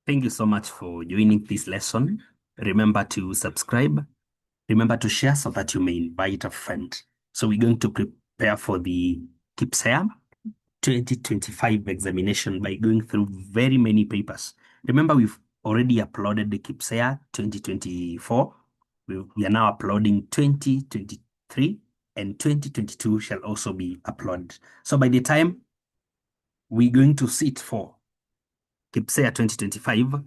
Thank you so much for joining this lesson. Remember to subscribe. Remember to share so that you may invite a friend. So we're going to prepare for the Kpsea 2025 examination by going through very many papers. Remember, we've already uploaded the Kpsea 2024. We are now uploading 2023, and 2022 shall also be uploaded. So by the time we're going to sit for Kpsea 2025,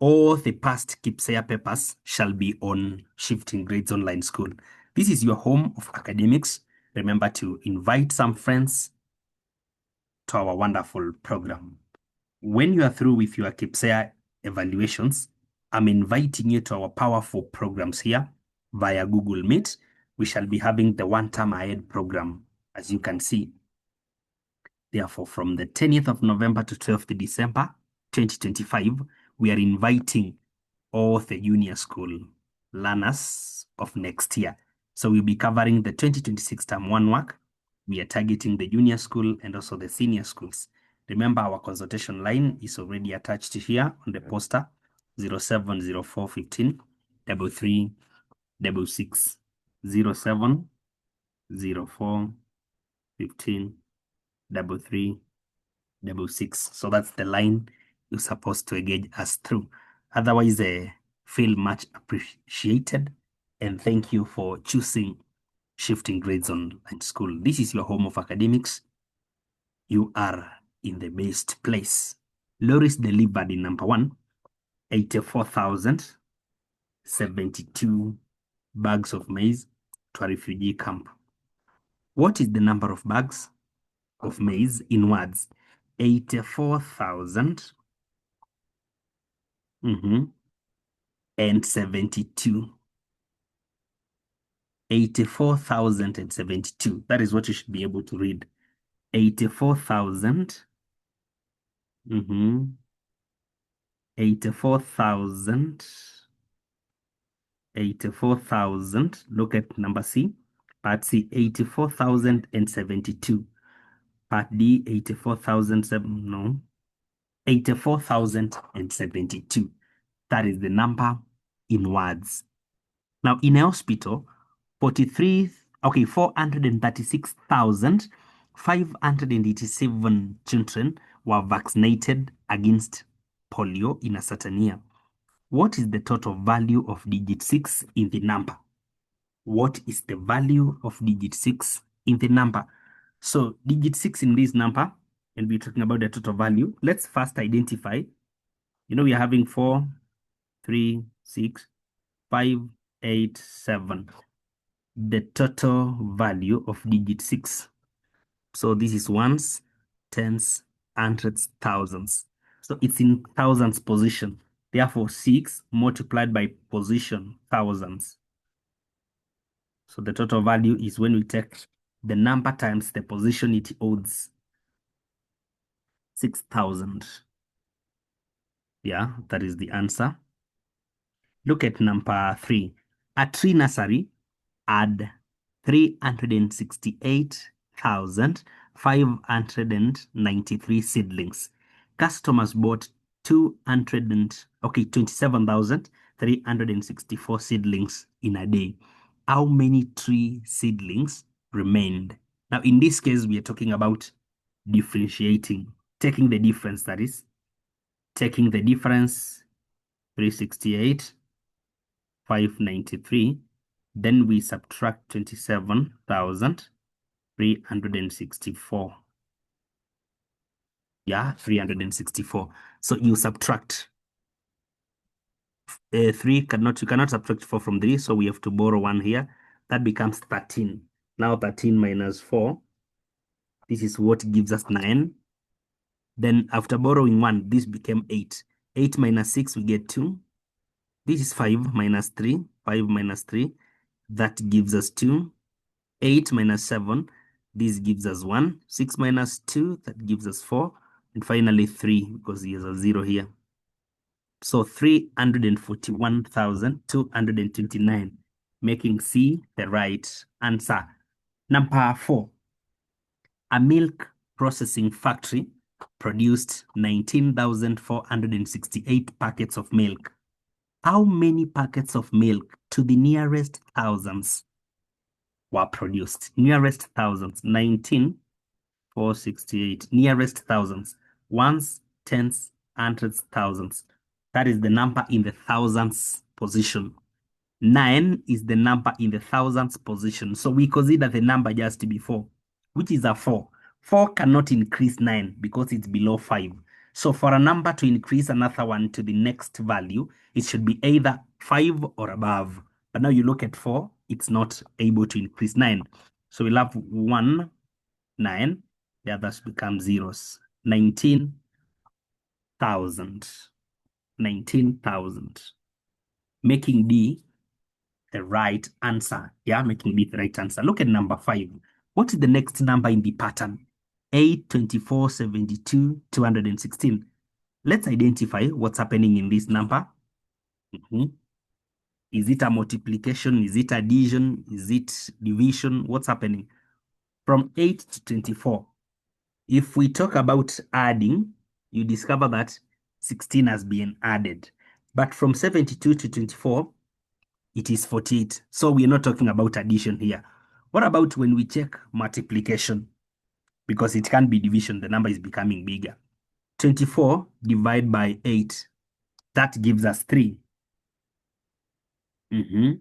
all the past Kpsea papers shall be on Shifting Grades Online School. This is your home of academics. Remember to invite some friends to our wonderful program. When you are through with your Kpsea evaluations, I'm inviting you to our powerful programs here via Google Meet. We shall be having the One Term Ahead program, as you can see. Therefore, from the 20th of November to 12th December 2025, we are inviting all the junior school learners of next year. So we'll be covering the 2026 Term 1 work. We are targeting the junior school and also the senior schools. Remember, our consultation line is already attached here on the poster, 0704 15 33 66 07 04 15 33 66. So that's the line you're supposed to engage us through. Otherwise, feel much appreciated, and thank you for choosing Shifting Grades Online School. This is your home of academics. You are in the best place. Loris delivered in number 1, 84,072 bags of maize to a refugee camp. What is the number of bags of maize in words? 84,000 and 72. 84,072. That is what you should be able to read. 84,000. 84,000. 84,000. Look at number C. Part C, 84,072. Part D, 84,007. No. 84,072. That is the number in words. Now, in a hospital, 436,587 children were vaccinated against polio in a certain year. What is the total value of digit 6 in the number? What is the value of digit 6 in the number? So digit 6 in this number, and we're talking about the total value. Let's first identify. We are having 4, 3, 6, 5, 8, 7. The total value of digit 6. So this is ones, tens, hundreds, thousands. So it's in thousands position. Therefore, 6 multiplied by position, thousands. So the total value is when we take the number times the position it holds. 6,000. Yeah, that is the answer. Look at number 3. A tree nursery had 368,593 seedlings. Customers bought 27,364 seedlings in a day. How many tree seedlings remained? Now, in this case, we are talking about differentiating, taking the difference, that is, taking the difference, 368, 593, then we subtract 27,364. Yeah, 364. So you subtract 3 you cannot subtract 4 from 3, so we have to borrow 1 here. That becomes 13. Now 13 minus 4, this is what gives us 9. Then after borrowing 1, this became 8. 8 minus 6, we get 2. This is 5 minus 3. 5 minus 3, that gives us 2. 8 minus 7, this gives us 1. 6 minus 2, that gives us 4. And finally 3, because there's a 0 here. So 341,229, making C the right answer. Number 4, a milk processing factory produced 19,468 packets of milk. How many packets of milk to the nearest thousands were produced? Nearest thousands, 19,468. Nearest thousands, ones, tens, hundreds, thousands. That is the number in the thousands position. 9 is the number in the thousands position. So we consider the number just before, which is a 4. 4 cannot increase 9 because it's below 5. So for a number to increase another one to the next value, it should be either 5 or above. But now you look at 4, it's not able to increase 9. So we'll have 1, 9. The others become zeros. 19,000. 19,000. Making D the right answer. Yeah, making D the right answer. Look at number 5. What is the next number in the pattern? 8, 24, 72, 216. Let's identify what's happening in this number. Is it a multiplication? Is it addition? Is it division? What's happening? From 8 to 24. If we talk about adding, you discover that 16 has been added. But from 72 to 24, it is 48. So we're not talking about addition here. What about when we check multiplication? Because it can be division, the number is becoming bigger. 24 divided by 8, that gives us 3. When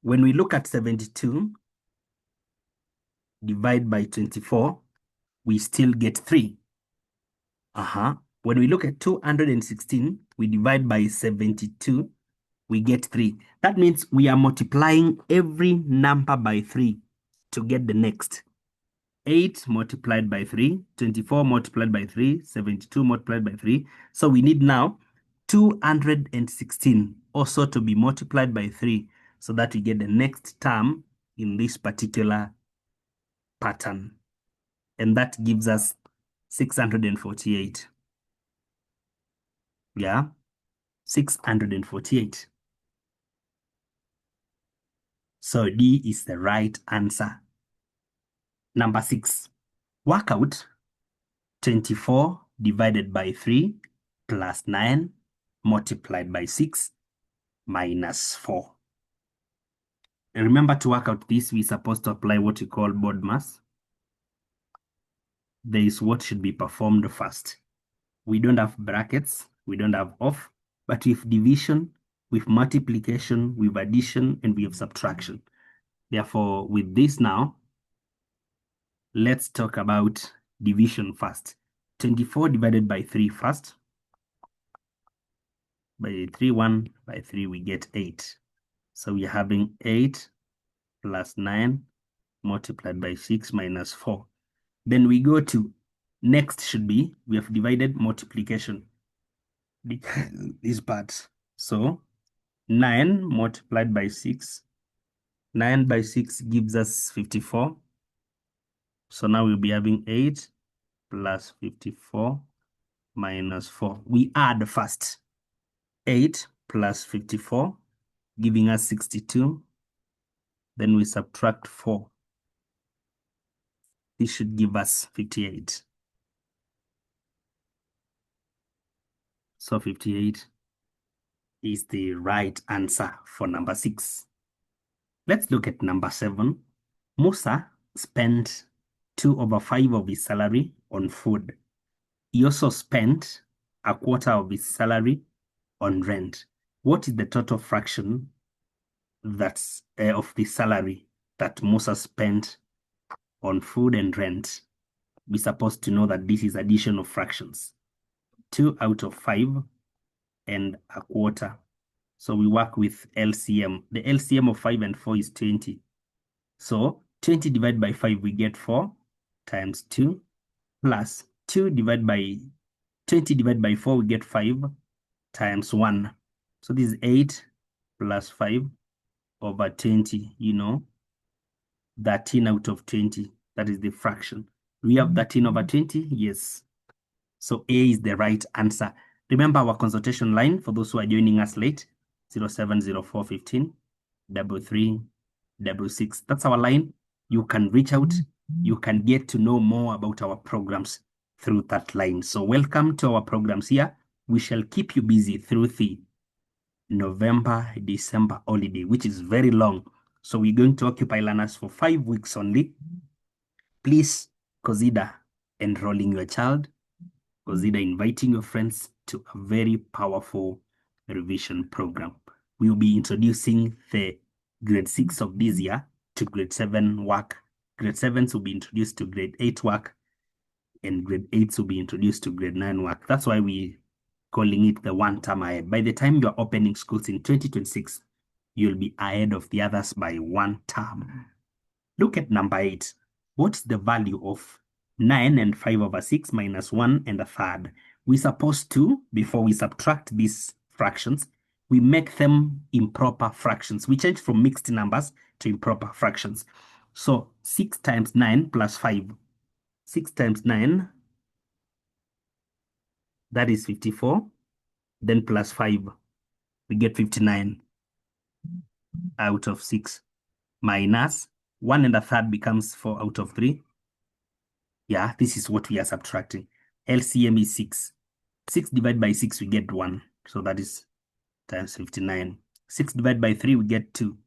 we look at 72 divided by 24, we still get 3. When we look at 216, we divide by 72, we get 3. That means we are multiplying every number by 3 to get the next. 8 multiplied by 3, 24 multiplied by 3, 72 multiplied by 3. So we need now 216 also to be multiplied by 3 so that we get the next term in this particular pattern. And that gives us 648. Yeah, 648. So D is the right answer. Number 6, work out 24 divided by 3 plus 9 multiplied by 6 minus 4. And remember, to work out this, we're supposed to apply what we call BODMAS. There is what should be performed first. We don't have brackets, we don't have off, but with division, with multiplication, with addition, and we have subtraction. Therefore, with this now, let's talk about division first. 24 divided by 3 first. By 3, 1, by 3, we get 8. So we're having 8 plus 9 multiplied by 6 minus 4. Then we go to next should be, we have divided multiplication. This part. So 9 multiplied by 6. 9 by 6 gives us 54. So now we'll be having 8 plus 54 minus 4. We add first. 8 plus 54, giving us 62. Then we subtract 4. This should give us 58. So 58 is the right answer for number 6. Let's look at number 7. Musa spent 2/5 of his salary on food. He also spent a quarter of his salary on rent. What is the total fraction that's of the salary that Musa spent on food and rent? We're supposed to know that this is addition of fractions. 2/5 and a quarter. So we work with LCM. The LCM of 5 and 4 is 20. So 20 divided by 5, we get 4 times 2 plus 2 divided by 20 divided by 4, we get 5 times 1. So this is 8 plus 5 over 20, 13 out of 20. That is the fraction. We have 13 over 20? Yes. So A is the right answer. Remember our consultation line for those who are joining us late, 070415 3366. That's our line. You can reach out you can get to know more about our programs through that line. So welcome to our programs here. We shall keep you busy through the November, December holiday, which is very long. So we're going to occupy learners for 5 weeks only. Please consider enrolling your child, consider inviting your friends to a very powerful revision program. We will be introducing the grade 6 of this year to grade 7 work. Grade 7s will be introduced to grade 8 work, and grade 8s will be introduced to grade 9 work. That's why we calling it the one term ahead. By the time you're opening schools in 2026, you'll be ahead of the others by one term. Look at number 8. What's the value of 9 and 5 over 6 minus 1 and a third? We're supposed to, before we subtract these fractions, we make them improper fractions. We change from mixed numbers to improper fractions. So 6 times 9 plus 5. 6 times 9, that is 54. Then plus 5, we get 59 out of 6. Minus 1 and a third becomes 4 out of 3. Yeah, this is what we are subtracting. LCM is 6. 6 divided by 6, we get 1. So that is times 59. 6 divided by 3, we get 2.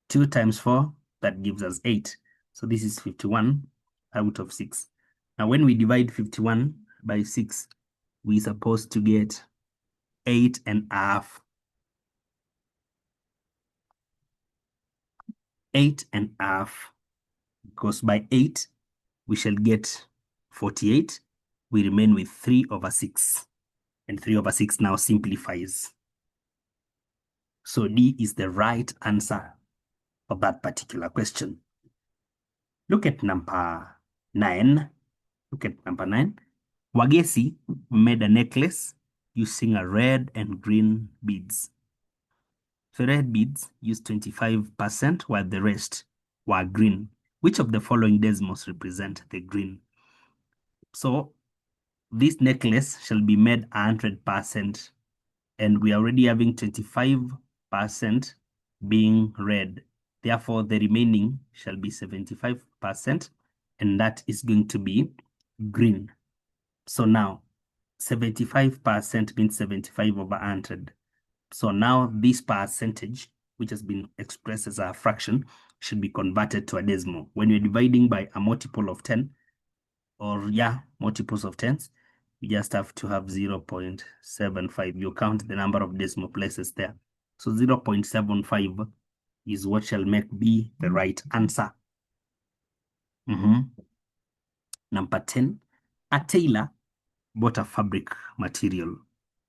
2 times 4, that gives us 8. So this is 51 out of 6. Now when we divide 51 by 6, we're supposed to get 8.5. 8.5 goes by 8, we shall get 48. We remain with 3 over 6. And 3 over 6 now simplifies. So D is the right answer for that particular question. Look at number 9. Look at number 9. Wagesi made a necklace using a red and green beads. The red beads used 25%, while the rest were green. Which of the following decimals represent the green? So this necklace shall be made 100%, and we are already having 25% being red. Therefore, the remaining shall be 75%, and that is going to be green. So now, 75% means 75 over 100. So now this percentage, which has been expressed as a fraction, should be converted to a decimal. When you're dividing by a multiple of 10, or multiples of 10s, you just have to have 0.75. You count the number of decimal places there. So 0.75 is what shall make B the right answer. Number 10, a tailor bought a fabric material.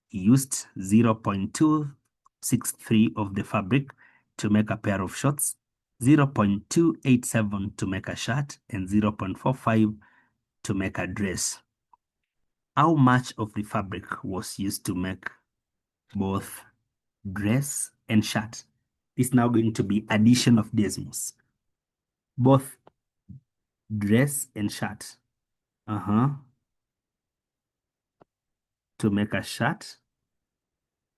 He used 0.263 of the fabric to make a pair of shorts, 0.287 to make a shirt, and 0.45 to make a dress. How much of the fabric was used to make both dress and shirt? This is now going to be addition of decimals. Both dress and shirt. To make a shirt,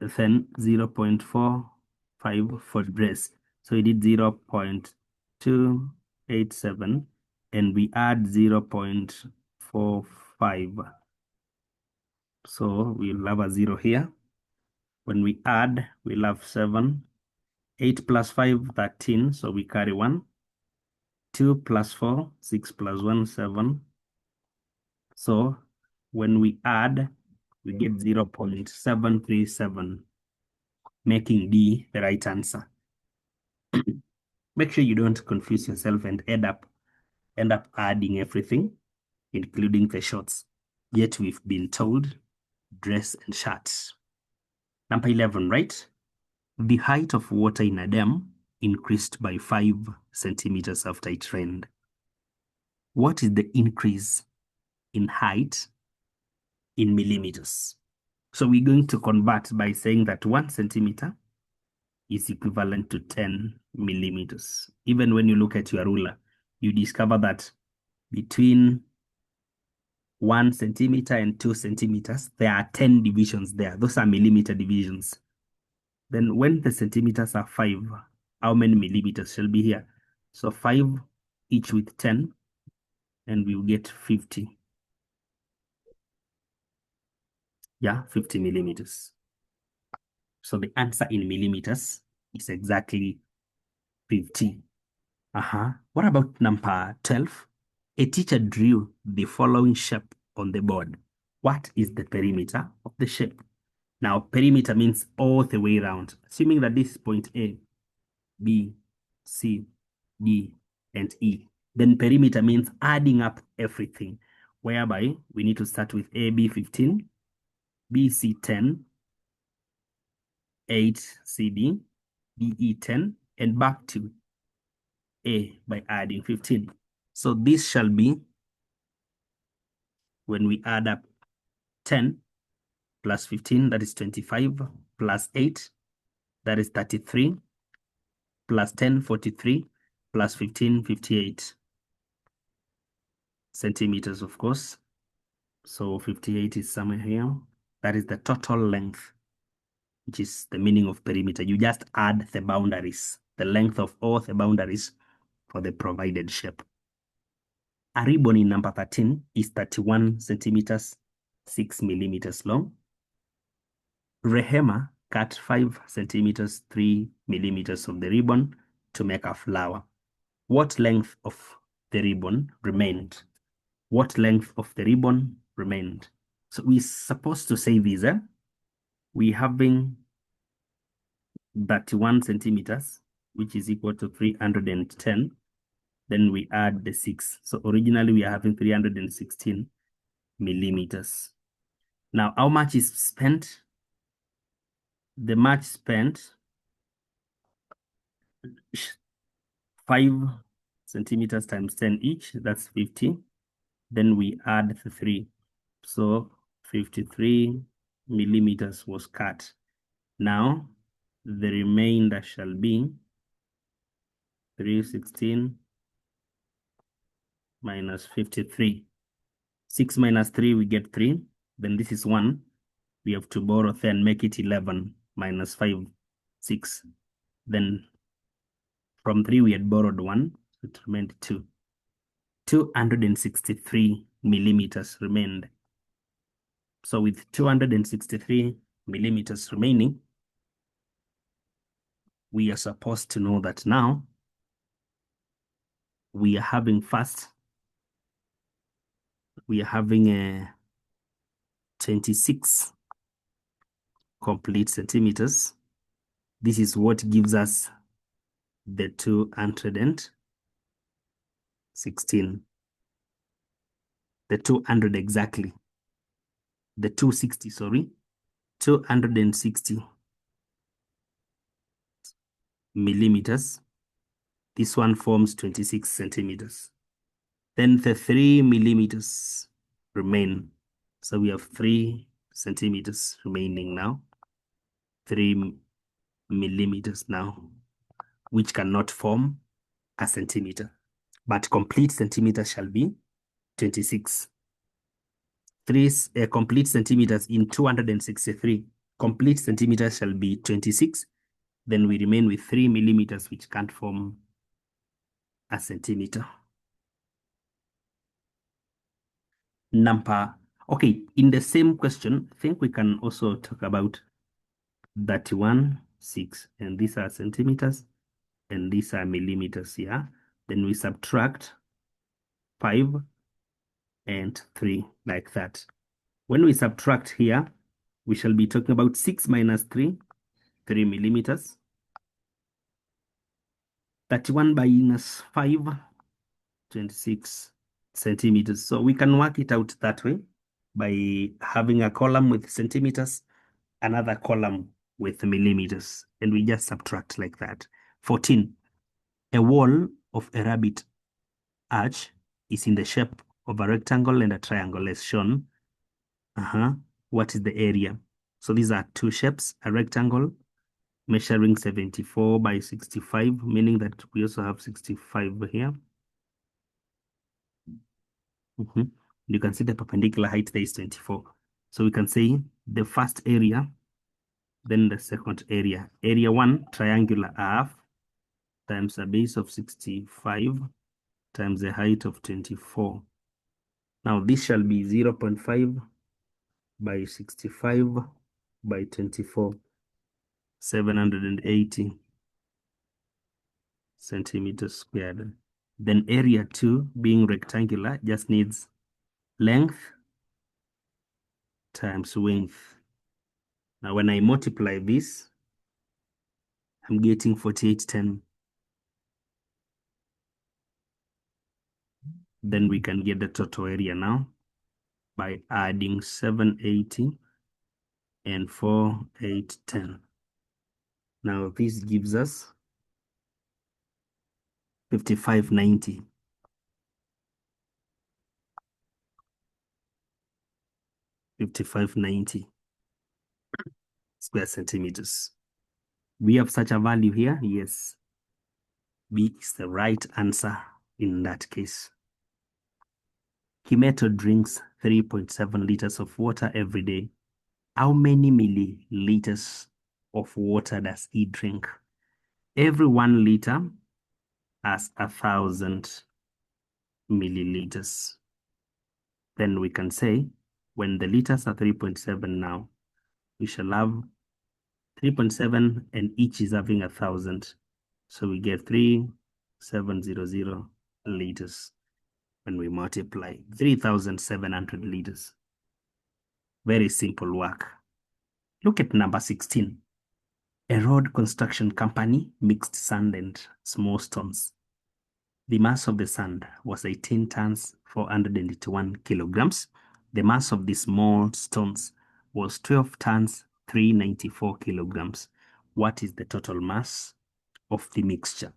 then 0.45 for dress. So we did 0.287 and we add 0.45. So we'll have a 0 here. When we add, we'll have 7. 8 plus 5, 13. So we carry 1. 2 plus 4, 6 plus 1, 7. So when we add, we get 0.737, making D the right answer. Make sure you don't confuse yourself and end up adding everything, including the shorts. Yet we've been told dress and shirts. Number 11, right? The height of water in a dam increased by 5 centimeters after it rained. What is the increase in height in millimeters? So we're going to convert by saying that 1 centimeter is equivalent to 10 millimeters. Even when you look at your ruler, you discover that between 1 centimeter and 2 centimeters, there are 10 divisions there. Those are millimeter divisions. Then when the centimeters are 5, how many millimeters shall be here? So 5 each with 10 and we will get 50. Yeah, 50 millimeters. So the answer in millimeters is exactly 50. What about number 12? A teacher drew the following shape on the board. What is the perimeter of the shape? Now, perimeter means all the way around. Assuming that this is point A, B, C, D, and E. Then perimeter means adding up everything, whereby we need to start with AB 15, BC 10, 8 CD, DE 10, and back to A by adding 15. So this shall be, when we add up 10 plus 15, that is 25, plus 8, that is 33, plus 10, 43, plus 15, 58 centimeters, of course. So 58 is somewhere here. That is the total length, which is the meaning of perimeter. You just add the boundaries, the length of all the boundaries for the provided shape. A ribbon in number 13 is 31 centimeters, 6 millimeters long. Rehema cut 5 centimeters, 3 millimeters of the ribbon to make a flower. What length of the ribbon remained? What length of the ribbon remained? So we're supposed to say this, we having 31 centimeters, which is equal to 310. Then we add the 6. So originally we are having 316 millimeters. Now, how much is spent? The much spent, 5 centimeters times 10 each, that's 50. Then we add the 3. So 53 millimeters was cut. Now, the remainder shall be 316 minus 53. 6 minus 3, we get 3. Then this is 1. We have to borrow 10, make it 11, minus 5, 6. Then from 3, we had borrowed 1. So it remained 2. 263 millimeters remained. So with 263 millimeters remaining, we are supposed to know that now we are having a 26 complete centimeters. This is what gives us the 216. The 200 exactly. The 260, sorry. 260 millimeters. This one forms 26 centimeters. Then the 3 millimeters remain. So we have 3 centimeters remaining now. 3 millimeters now, which cannot form a centimeter. But complete centimeters shall be 26. 3 complete centimeters in 263. Complete centimeters shall be 26. Then we remain with 3 millimeters, which can't form a centimeter. Okay, in the same question, I think we can also talk about 31, 6, and these are centimeters, and these are millimeters, yeah? Then we subtract 5 and 3, like that. When we subtract here, we shall be talking about 6 minus 3, 3 millimeters. 31 minus 5, 26 centimeters. So we can work it out that way by having a column with centimeters, another column with millimeters, and we just subtract like that. 14. A wall of a rabbit arch is in the shape of a rectangle and a triangle as shown. What is the area? So these are two shapes, a rectangle measuring 74 by 65, meaning that we also have 65 here. You can see the perpendicular height there is 24. So we can say the first area, then the second area. Area 1, triangular half, times a base of 65, times the height of 24. Now this shall be 0.5 by 65 by 24, 780 centimeters squared. Then area 2, being rectangular, just needs length times width. Now when I multiply this, I'm getting 4810. Then we can get the total area now by adding 780 and 4810. Now this gives us 5590. 5590 square centimeters. We have such a value here. Yes, B is the right answer in that case. Kimeto drinks 3.7 liters of water every day. How many milliliters of water does he drink? Every 1 liter has 1,000 milliliters. Then we can say when the liters are 3.7 now, we shall have 3.7 and each is having 1,000. So we get 3,700 liters when we multiply 3,700 liters. Very simple work. Look at number 16. A road construction company mixed sand and small stones. The mass of the sand was 18 tons, 481 kilograms. The mass of the small stones was 12 tons, 394 kilograms. What is the total mass of the mixture?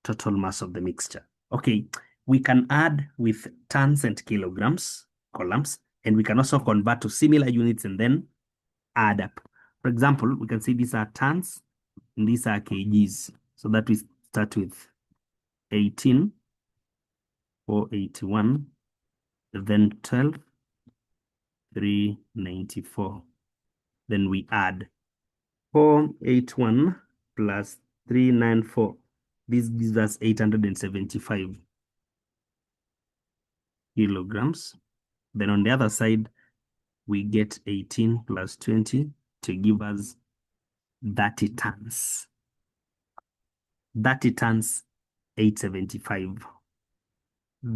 Total mass of the mixture. Okay, we can add with tons and kilograms columns, and we can also convert to similar units and then add up. For example, we can see these are tons and these are kgs. So that we start with 18, 481, then 12, 394. Then we add 481 plus 394. This gives us 875 kilograms. Then on the other side, we get 18 plus 20 to give us 30 tons. 30 tons, 875.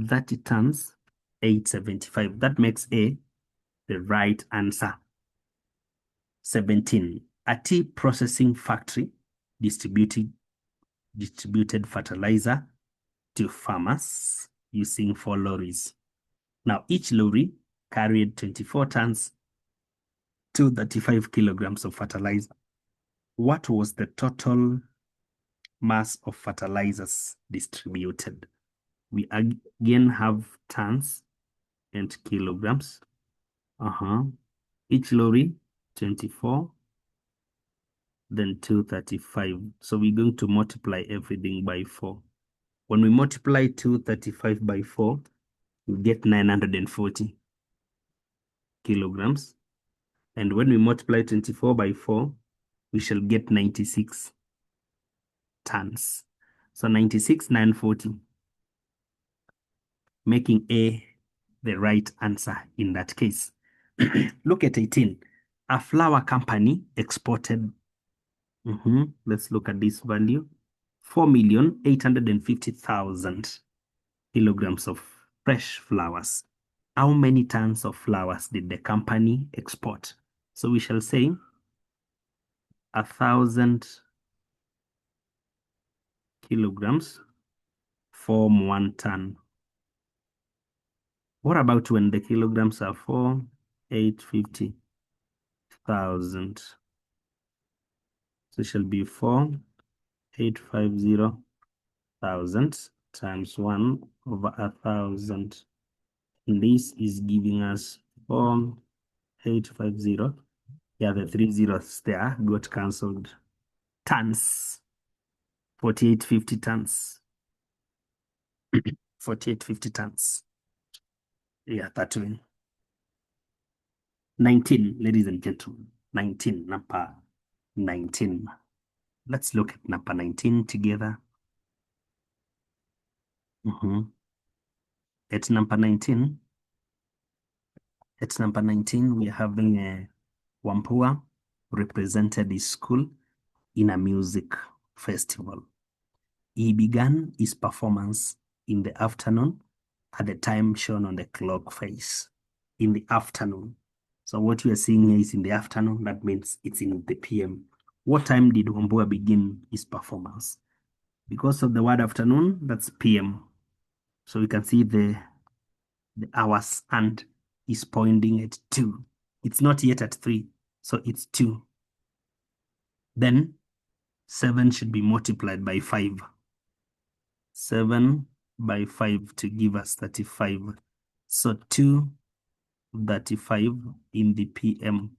30 tons, 875. That makes A the right answer. 17. A tea processing factory distributed fertilizer to farmers using 4 lorries. Now, each lorry carried 24 tons, 235 kilograms of fertilizer. What was the total mass of fertilizers distributed? We again have tons and kilograms. Each lorry, 24, then 235. So we're going to multiply everything by 4. When we multiply 235 by 4, we get 940 kilograms. And when we multiply 24 by 4, we shall get 96 tons. So 96, 940, making A the right answer in that case. Look at 18. A flour company exported, let's look at this value, 4,850,000 kilograms of fresh flowers. How many tons of flowers did the company export? So we shall say 1,000 kilograms form 1 ton. What about when the kilograms are 4,850,000? So it shall be 4,850,000 times 1 over 1,000. And this is giving us 4,850. Yeah, the 3 zeros there got cancelled. Tons. 4,850 tons. 4,850 tons. Yeah, that way. 19, ladies and gentlemen. 19, number 19. Let's look at number 19 together. At number 19, At number 19, we are having a Wambua represented his school in a music festival. He began his performance in the afternoon at the time shown on the clock face. In the afternoon. So what you are seeing here is in the afternoon. That means it's in the PM. What time did Wambua begin his performance? Because of the word afternoon, that's PM. So we can see the hours and is pointing at 2. It's not yet at 3, so it's 2. Then 7 should be multiplied by 5. 7 by 5 to give us 35. So 2:35 in the PM.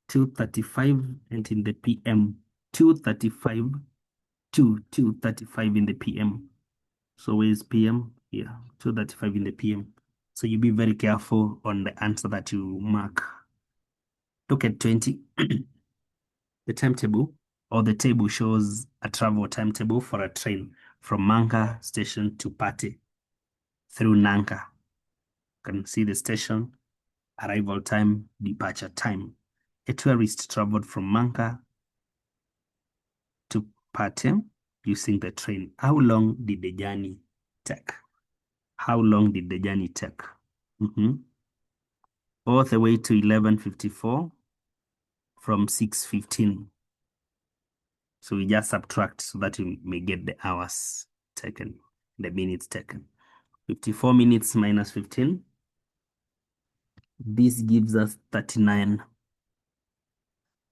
2:35 and in the PM. 2:35, 2:35 in the PM. So where is PM? Here, 2:35 in the PM. So you be very careful on the answer that you mark. Look at 20. The timetable or the table shows a travel timetable for a train from Manga station to Pate through Nanga. You can see the station, arrival time, departure time. A tourist traveled from Manga to Pate using the train. How long did the journey take? How long did the journey take? All the way to 11:54 from 6:15. So we just subtract so that we may get the hours taken, the minutes taken. 54 minutes minus 15. This gives us 39.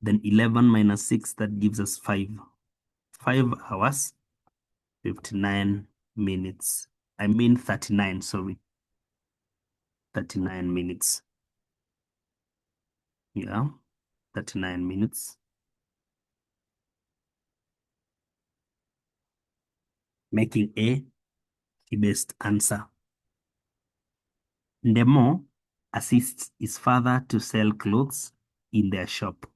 Then 11 minus 6, that gives us 5. 5 hours, 59 minutes. I mean 39, sorry. 39 minutes. Yeah, 39 minutes. Making A the best answer. Ndemo assists his father to sell clothes in their shop.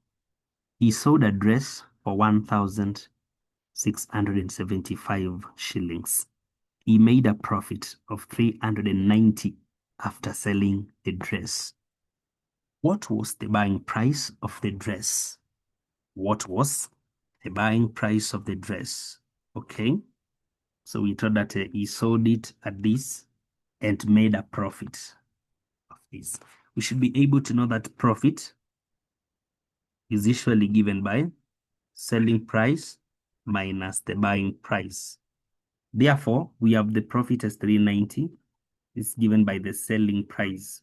He sold a dress for 1,675 shillings. He made a profit of 390 after selling the dress. What was the buying price of the dress? What was the buying price of the dress? Okay. So we thought that he sold it at this and made a profit of this. We should be able to know that profit is usually given by selling price minus the buying price. Therefore, we have the profit as 390 is given by the selling price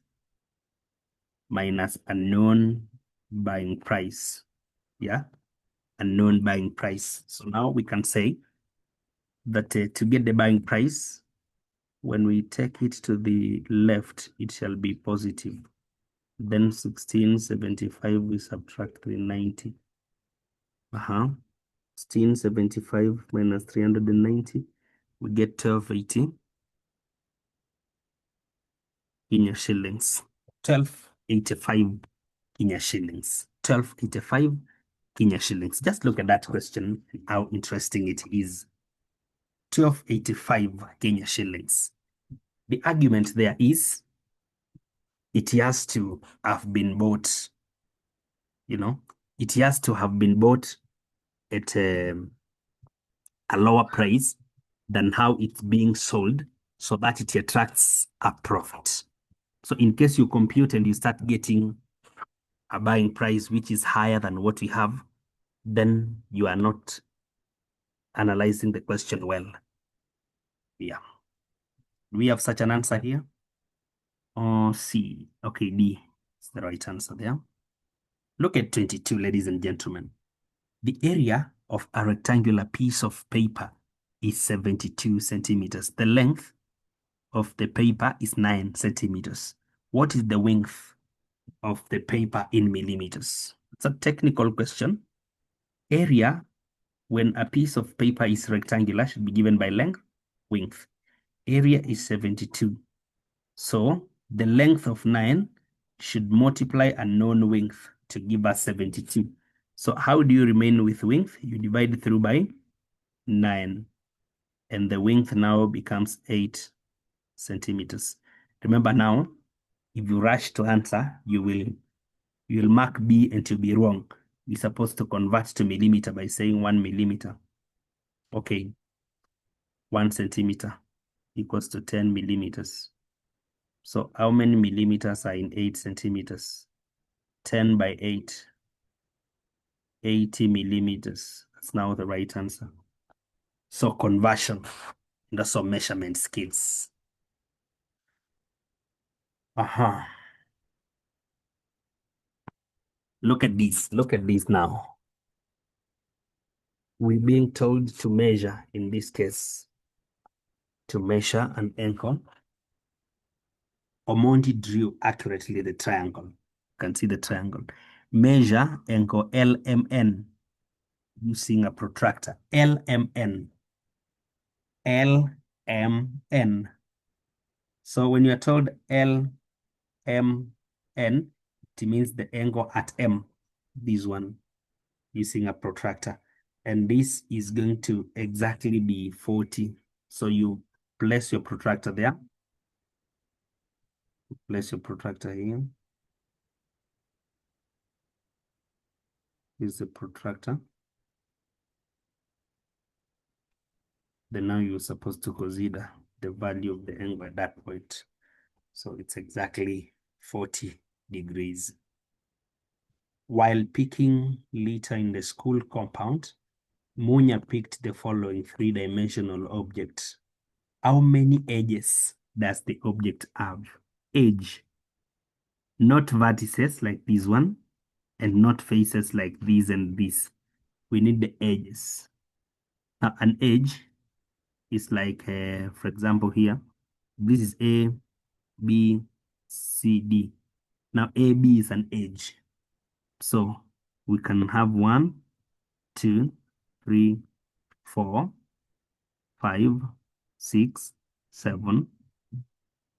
minus a known buying price. Yeah, a known buying price. So now we can say that to get the buying price, when we take it to the left, it shall be positive. Then 1675, we subtract 390. 1675 minus 390, we get 1280 Kenya shillings. 1285 Kenya shillings. 1285 Kenya shillings. Just look at that question, how interesting it is. 1285 Kenya shillings. The argument there is it has to have been bought, it has to have been bought at a lower price than how it's being sold so that it attracts a profit. So in case you compute and you start getting a buying price which is higher than what we have, then you are not analyzing the question well. Yeah. Do we have such an answer here? Oh, C. Okay, D is the right answer there. Look at 22, ladies and gentlemen. The area of a rectangular piece of paper is 72 centimeters. The length of the paper is 9 centimeters. What is the width of the paper in millimeters? It's a technical question. Area, when a piece of paper is rectangular, should be given by length, width. Area is 72. So the length of 9 should multiply a known width to give us 72. So how do you remain with width? You divide through by 9. And the width now becomes 8 centimeters. Remember now, If you rush to answer, you'll mark B and you'll be wrong. You're supposed to convert to millimeter by saying 1 millimeter. Okay, 1 centimeter equals to 10 millimeters. So how many millimeters are in 8 centimeters? 10 by 8, 80 millimeters. That's now the right answer. So conversion, that's some measurement skills. Look at this. Look at this now. We're being told to measure, in this case, to measure an angle. Omondi drew accurately the triangle. You can see the triangle. Measure angle LMN using a protractor. LMN. LMN. So when you're told LMN, it means the angle at M, this one, using a protractor. And this is going to exactly be 40. So you place your protractor there. Place your protractor here. Here's the protractor. Then now you're supposed to consider the value of the angle at that point. So it's exactly 40 degrees. While picking litter in the school compound, Munya picked the following three-dimensional object. How many edges does the object have? Edge, not vertices like this one, and not faces like this and this. We need the edges. Now, an edge is like, for example, here, this is A, B, C, D. Now, AB is an edge. So we can have 1, 2, 3, 4, 5, 6, 7,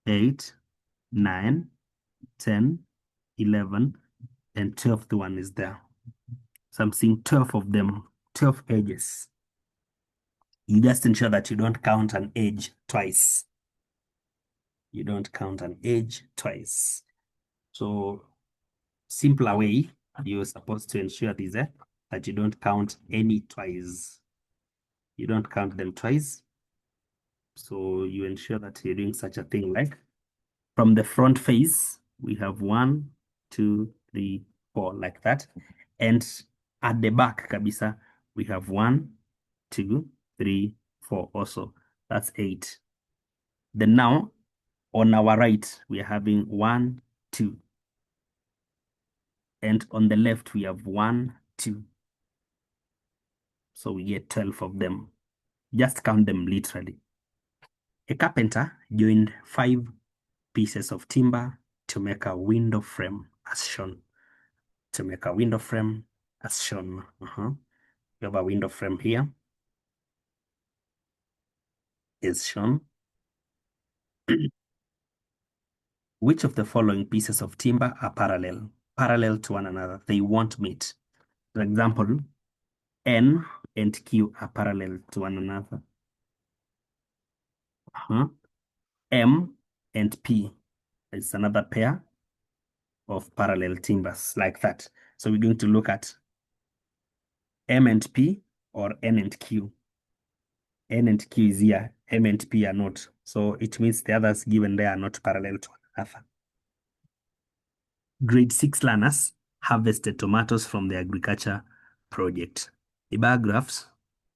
8, 9, 10, 11, and 12th one is there. So I'm seeing 12 of them, 12 edges. You just ensure that you don't count an edge twice. You don't count an edge twice. So simpler way, you're supposed to ensure this, that you don't count any twice. You don't count them twice. So you ensure that you're doing such a thing like from the front face, we have 1, 2, 3, 4, like that. And at the back, Kabisa, we have 1, 2, 3, 4 also. That's 8. Then now, on our right, we are having 1, 2. And on the left, we have 1, 2. So we get 12 of them. Just count them literally. A carpenter joined 5 pieces of timber to make a window frame as shown. To make a window frame as shown. We have a window frame here. Is shown. Which of the following pieces of timber are parallel? Parallel to one another. They won't meet. For example, N and Q are parallel to one another. M and P is another pair of parallel timbers like that. So we're going to look at M and P or N and Q. N and Q is here, M and P are not. So it means the others given there are not parallel to one another. Grade 6 learners harvested tomatoes from the agriculture project. The bar graphs,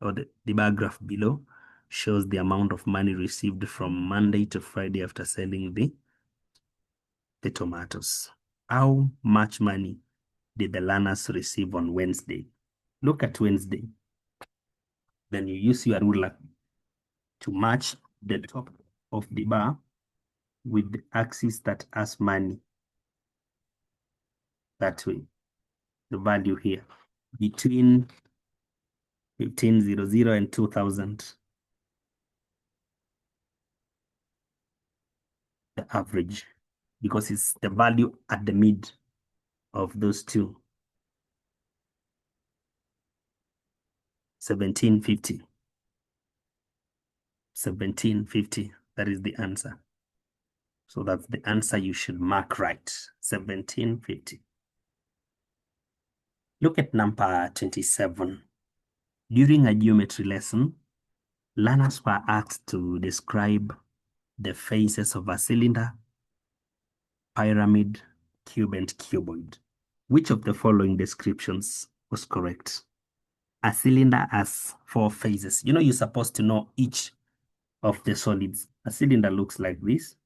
or the bar graph below, shows the amount of money received from Monday to Friday after selling the tomatoes. How much money did the learners receive on Wednesday? Look at Wednesday. Then you use your ruler to match the top of the bar with the axis that has money. That way, the value here between 1500 and 2000. The average, because it's the value at the mid of those two. 1750. 1750. That is the answer. So that's the answer you should mark right, 1750. Look at number 27. During a geometry lesson, learners were asked to describe the faces of a cylinder, pyramid, cube, and cuboid. Which of the following descriptions was correct? A cylinder has 4 faces. You know, you're supposed to know each of the solids. A cylinder looks like this,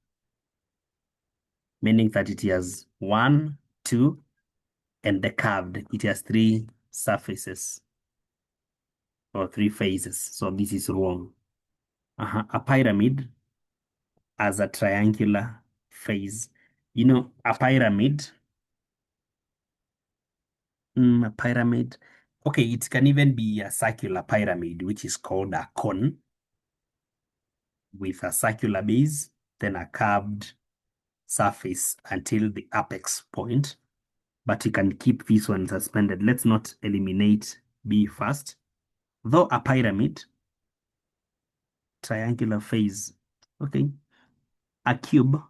meaning that it has 1, 2, and the curved, it has 3 surfaces or 3 faces. So this is wrong. A pyramid has a triangular face. You know, a pyramid, okay, it can even be a circular pyramid, which is called a cone, with a circular base, then a curved surface until the apex point. But you can keep this one suspended. Let's not eliminate B first. Though a pyramid, triangular face, okay. A cube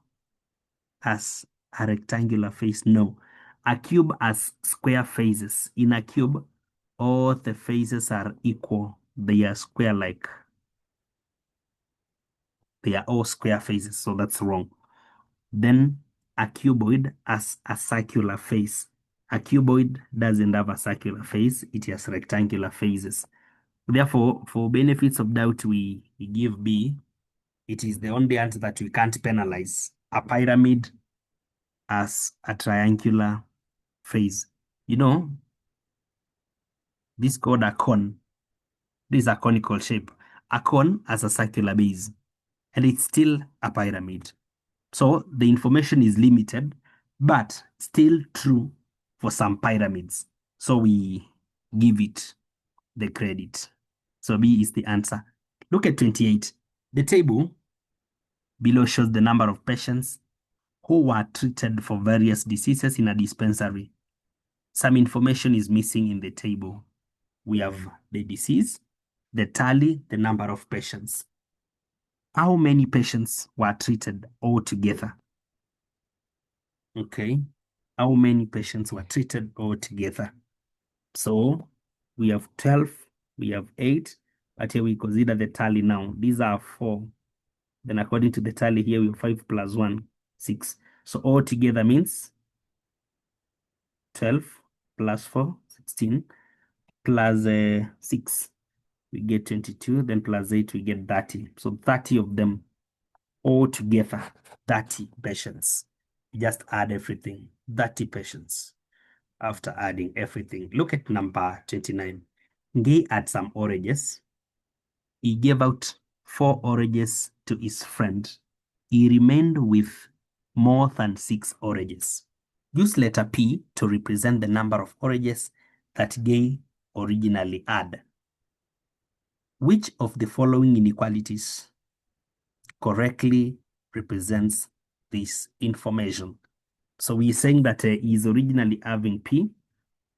has a rectangular face. No. A cube has square faces. In a cube, all the faces are equal. They are square-like. They are all square faces, so that's wrong. Then a cuboid has a circular face. A cuboid doesn't have a circular face. It has rectangular faces. Therefore, for benefits of doubt, we give B. It is the only answer that we can't penalize. A pyramid has a triangular face. You know, this is called a cone. This is a conical shape. A cone has a circular base, and it's still a pyramid. So the information is limited, but still true for some pyramids. So we give it the credit. So B is the answer. Look at 28. The table below shows the number of patients who were treated for various diseases in a dispensary. Some information is missing in the table. We have the disease, the tally, the number of patients. How many patients were treated altogether? Okay. How many patients were treated altogether? So we have 12, we have 8, but here we consider the tally now. These are 4. Then according to the tally here, we have 5 plus 1, 6. So altogether means 12 plus 4, 16, plus 6, we get 22, then plus 8, we get 30. So 30 of them altogether, 30 patients. Just add everything, 30 patients after adding everything. Look at number 29. He had some oranges. He gave out 4 oranges to his friend. He remained with more than 6 oranges. Use letter P to represent the number of oranges that Gay originally had. Which of the following inequalities correctly represents this information? So we're saying that he's originally having P,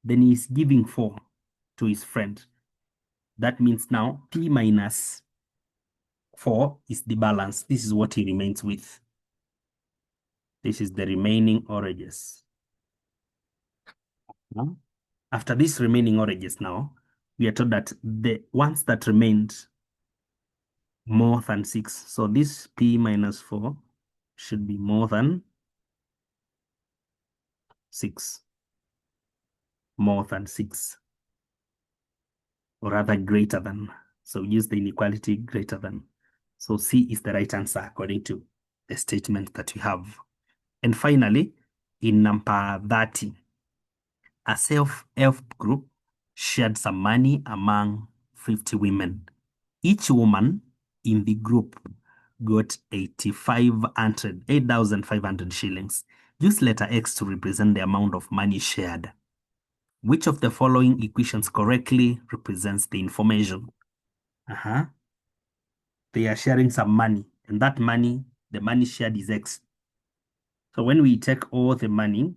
then he's giving 4 to his friend. That means now P minus 4 is the balance. This is what he remains with. This is the remaining oranges. Now, after these remaining oranges now, we are told that the ones that remained more than 6. So this P minus 4 should be more than 6. More than 6. Or rather greater than. So use the inequality greater than. So C is the right answer according to the statement that we have. And finally, in number 30, a self-help group shared some money among 50 women. Each woman in the group got 8,500 shillings. Use letter X to represent the amount of money shared. Which of the following equations correctly represents the information? They are sharing some money, and that money, the money shared is X. So when we take all the money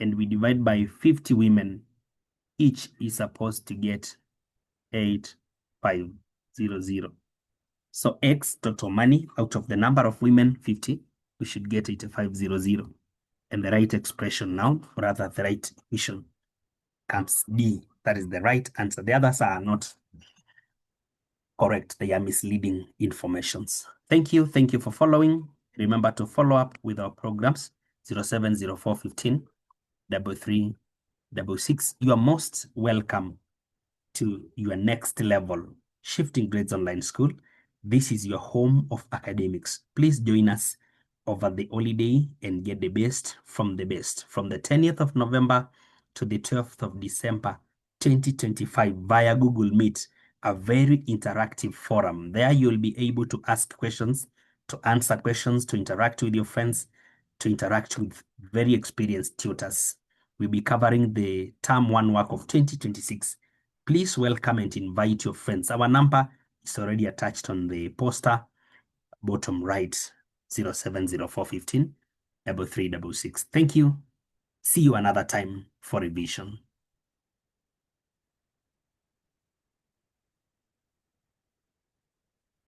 and we divide by 50 women, each is supposed to get 8,500. So X, total money, out of the number of women, 50, we should get 8500. And the right expression now, or rather the right equation, comes D. That is the right answer. The others are not correct. They are misleading informations. Thank you. Thank you for following. Remember to follow up with our programs 070415 3366. You are most welcome to your next level, Shifting Grades Online School. This is your home of academics. Please join us over the holiday and get the best from the best. From the 20th of November to the 12th of December, 2025 via Google Meet, a very interactive forum. There you'll be able to ask questions, to answer questions, to interact with your friends, to interact with very experienced tutors. We'll be covering the Term 1 work of 2026. Please welcome and invite your friends. Our number is already attached on the poster, bottom right, 070415 3366. Thank you. See you another time for revision.